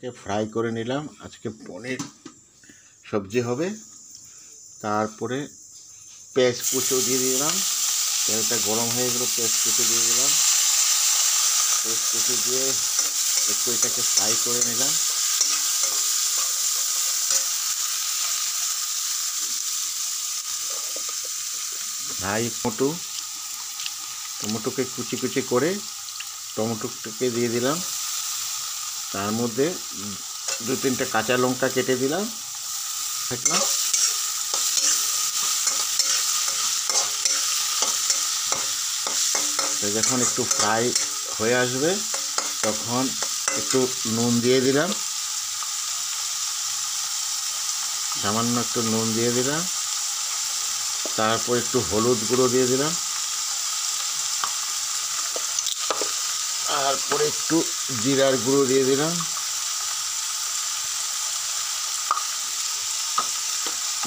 তেলটাকে ফ্রাই করে নিলাম। আজকে পনির সবজি হবে। তারপরে পেঁয়াজ কুচো দিয়ে দিলাম। তেলটা গরম হয়ে গেল, পেঁয়াজ কুচো দিয়ে দিলাম। পেঁয়াজ কুচো দিয়ে একটু এটাকে ফ্রাই করে নিলাম। ফ্রাই টমেটোকে কুচি কুচি করে টমেটোটাকে দিয়ে দিলাম। তার মধ্যে 2-3টা কাঁচা লঙ্কা কেটে দিলাম। দেখলাম যখন একটু ফ্রাই হয়ে আসবে তখন একটু নুন দিয়ে দিলাম, সামান্য একটু নুন দিয়ে দিলাম। তারপর একটু হলুদ গুঁড়ো দিয়ে দিলাম। তারপরে একটু জিরার গুঁড়ো দিয়ে দিলাম।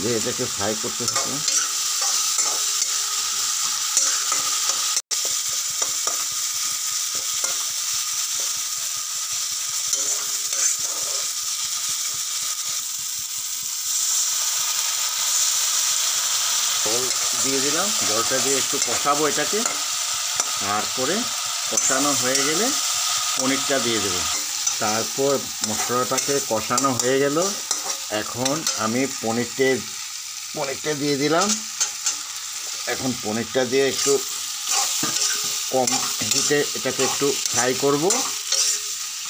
দিয়ে এটাকে ফ্রাই করতে থাকলাম। জল দিয়ে দিলাম। জলটা দিয়ে একটু কষাবো এটাকে। তারপরে কষানো হয়ে গেলে পনিরটা দিয়ে দেবো। তারপর মশলাটাকে কষানো হয়ে গেল। এখন আমি পনিরটা দিয়ে দিলাম। এখন পনিরটা দিয়ে একটু কম হিটে এটাকে একটু ফ্রাই করব।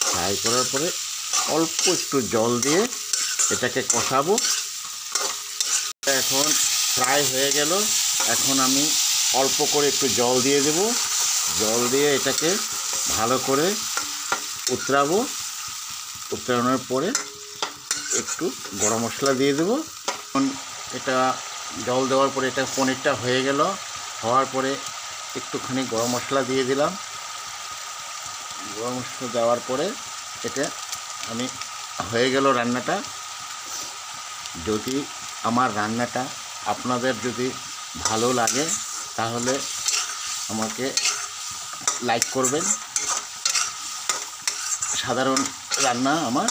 ফ্রাই করার পরে অল্প একটু জল দিয়ে এটাকে কষাবো। এখন ফ্রাই হয়ে গেল। এখন আমি অল্প করে একটু জল দিয়ে দেব। জল দিয়ে এটাকে ভালো করে উতরাবো। উতরানোর পরে একটু গরম মশলা দিয়ে দেবো। এখন এটা জল দেওয়ার পরে এটা পনিরটা হয়ে গেল। হওয়ার পরে একটুখানি গরম মশলা দিয়ে দিলাম। গরম মশলা দেওয়ার পরে এটা আমি হয়ে গেল রান্নাটা। যদি আমার রান্নাটা আপনাদের যদি ভালো লাগে তাহলে আমাকে লাইক করবেন। সাধারণ রান্না আমার।